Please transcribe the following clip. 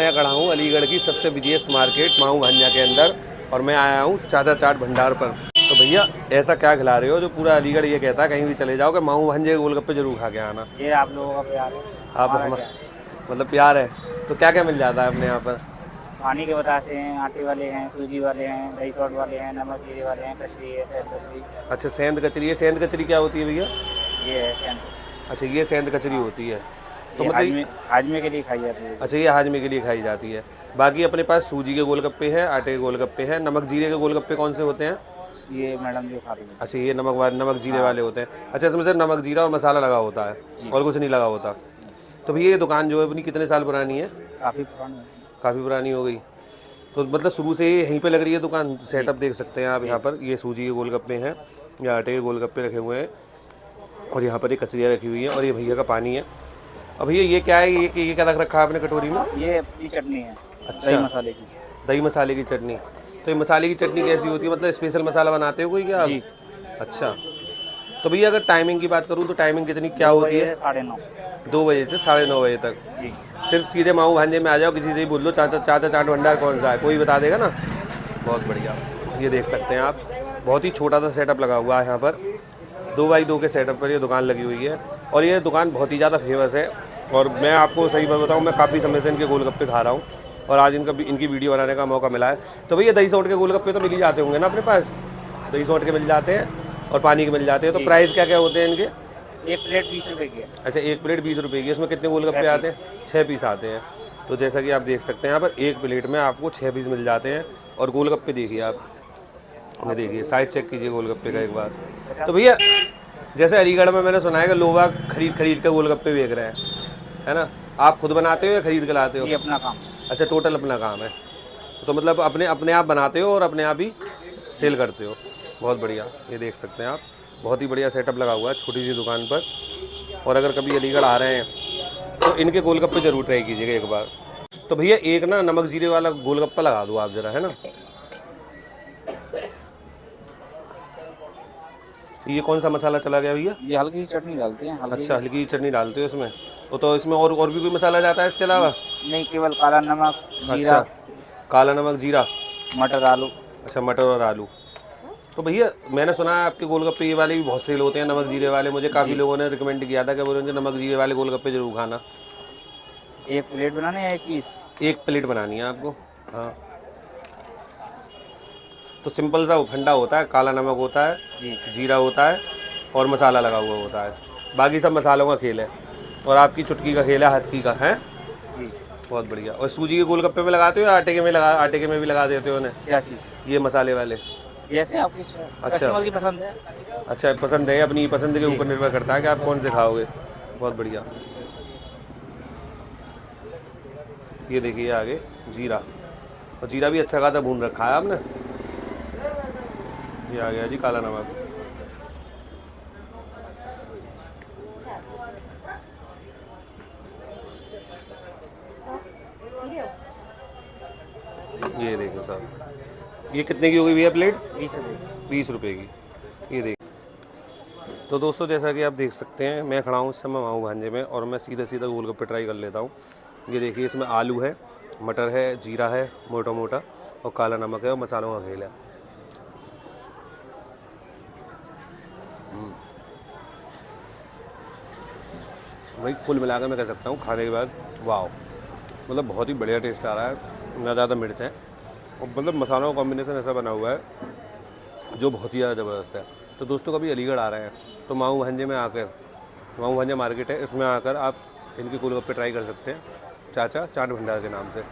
मैं खड़ा हूँ अलीगढ़ की सबसे बिजीएस्ट मार्केट माऊ भांजा के अंदर और मैं आया हूँ चाचा चाट भंडार पर। तो भैया ऐसा क्या खिला रहे हो जो पूरा अलीगढ़ ये कहता है कहीं भी चले जाओ कि माऊ भांजे के गोलगप्पे जरूर खा के आना। ये आप लोगों का प्यार है, आप हमारा हम क्या है। मतलब प्यार है तो क्या क्या मिल जाता है अपने यहाँ पर? पानी के बतासे हैं, आटे वाले हैं, सूजी वाले हैं, दही सॉल्ट वाले हैं, नमक जीरे वाले हैं, कचरी है, सेंध कचरी। अच्छा सेंध कचरी, ये सेंध कचरी क्या होती है भैया? ये है सेंध। अच्छा ये सेंध कचरी होती है तो ये मतलब हाजमे के लिए खाई जाती है। अच्छा ये हाजमे के लिए खाई जाती है। बाकी अपने पास सूजी के गोलगप्पे हैं, आटे के गोलगप्पे हैं। नमक जीरे के गोलगप्पे कौन से होते हैं? ये मैडम जो खा रही है। अच्छा ये नमक जीरे वाले होते हैं। अच्छा इसमें सिर्फ नमक जीरा और मसाला लगा होता है और कुछ नहीं लगा होता। तो भैया ये दुकान जो है अपनी कितने साल पुरानी है? काफ़ी पुरानी है। काफ़ी पुरानी हो गई तो मतलब शुरू से ही यहीं पे लग रही है दुकान। सेटअप देख सकते हैं आप यहाँ पर। ये सूजी के गोलगप्पे हैं, या आटे के गोलगप्पे रखे हुए हैं और यहाँ पर एक कचरियाँ रखी हुई है और ये भैया का पानी है। अब भैया ये क्या है? ये क्या रख रखा है आपने कटोरी में? ये चटनी है। अच्छा दही मसाले की। दही मसाले की चटनी। तो ये मसाले की चटनी कैसी होती है? मतलब स्पेशल मसाला बनाते हो कोई क्या आप? जी। अच्छा तो भैया अगर टाइमिंग की बात करूँ तो टाइमिंग कितनी क्या होती है? 9:30। 2 बजे से 9:30 बजे तक। जी। सिर्फ सीधे माऊ भांजे में आ जाओ, किसी से ही बोल लो चाचा चाचा चाट भंडार कौन सा है, कोई बता देगा ना। बहुत बढ़िया। ये देख सकते हैं आप, बहुत ही छोटा सा सेटअप लगा हुआ है यहाँ पर। 2x2 के सेटअप पर ये दुकान लगी हुई है और ये दुकान बहुत ही ज़्यादा फेमस है। और मैं आपको सही बात बताऊँ, मैं काफ़ी समय से इनके गोलगप्पे खा रहा हूँ और आज इनकी वीडियो बनाने का मौका मिला है। तो भैया दही सौंठ के गोलगप्पे तो मिल ही जाते होंगे ना अपने पास? दही सौंठ के मिल जाते हैं और पानी के मिल जाते हैं। तो प्राइस क्या क्या होते हैं इनके? एक प्लेट 20 रुपए की है। अच्छा एक प्लेट 20 रुपये की। इसमें कितने गोलगप्पे आते हैं? 6 पीस आते हैं। तो जैसा कि आप देख सकते हैं यहाँ पर एक प्लेट में आपको 6 पीस मिल जाते हैं। और गोलगप्पे देखिए आप, ये देखिए साइज चेक कीजिए गोलगप्पे का एक बार। तो भैया जैसे अलीगढ़ में मैंने सुना है कि लोग खरीद के गोलगप्पे बेच रहे हैं, है ना? आप खुद बनाते हो या खरीद के लाते हो? ये अपना काम। अच्छा टोटल अपना काम है। तो मतलब अपने आप बनाते हो और अपने आप ही सेल करते हो। बहुत बढ़िया। ये देख सकते हैं आप, बहुत ही बढ़िया सेटअप लगा हुआ है छोटी सी दुकान पर। और अगर कभी अलीगढ़ आ रहे हैं तो इनके गोलगप्पे ज़रूर ट्राई कीजिएगा एक बार। तो भैया एक ना नमक जीरे वाला गोलगप्पा लगा दो आप ज़रा, है ना? ये कौन सा मसाला चला गया भैया? ये हल्की सी चटनी डालते हैं। अच्छा हल्की चटनी डालते हो इसमें? तो इसमें और भी कोई मसाला जाता है इसके अलावा? नहीं, केवल काला नमक, जीरा। अच्छा काला नमक जीरा। मटर आलू। अच्छा मटर और आलू। तो भैया मैंने सुना है आपके गोलगप्पे ये वाले भी बहुत सेल होते हैं, नमक जीरे वाले। मुझे काफ़ी लोगों ने रिकमेंड किया था कि बोले मुझे नमक जीरे वाले गोलगप्पे जरूर खाना। एक प्लेट बनाने है, 1 पीस? एक प्लेट बनानी है आपको। हाँ तो सिंपल सा ठंडा होता है, काला नमक होता है जी। जीरा होता है और मसाला लगा हुआ होता है। बाकी सब मसालों का खेल है और आपकी चुटकी का खेल है, हथकी का है जी। बहुत बढ़िया। और सूजी के गोलगप्पे में लगाते हो या आटे के में भी लगा देते हो उन्हें? क्या चीज़? ये मसाले वाले? जैसे आपकी कस्टमर की पसंद है। अच्छा पसंद है, अपनी पसंद के ऊपर निर्भर करता है कि आप कौन से खाओगे। बहुत बढ़िया। ये देखिए आगे जीरा, और जीरा भी अच्छा खासा भून रखा है आपने। ये आ गया जी काला नमक। ये देखो साहब, ये कितने की हो गई भैया प्लेट? 20 रुपये। 20 रुपये की। ये देखिए। तो दोस्तों जैसा कि आप देख सकते हैं मैं खड़ा हूँ इस समय माऊ भांजे में और मैं सीधा गोलगप्पे ट्राई कर लेता हूँ। ये देखिए इसमें आलू है, मटर है, जीरा है मोटा मोटा और काला नमक है और मसालों का खेल है। वही कुल मिलाकर मैं कह सकता हूँ खाने के बाद वाह, मतलब बहुत ही बढ़िया टेस्ट आ रहा है। ना ज़्यादा मिर्च है और मतलब मसालों का कॉम्बिनेशन ऐसा बना हुआ है जो बहुत ही ज़्यादा ज़बरदस्त है। तो दोस्तों कभी अलीगढ़ आ रहे हैं तो माऊ भांजे में आकर, माऊ भांजा मार्केट है, इसमें आकर आप इनके गोलगप्पे ट्राई कर सकते हैं चाचा चाट भंडार के नाम से।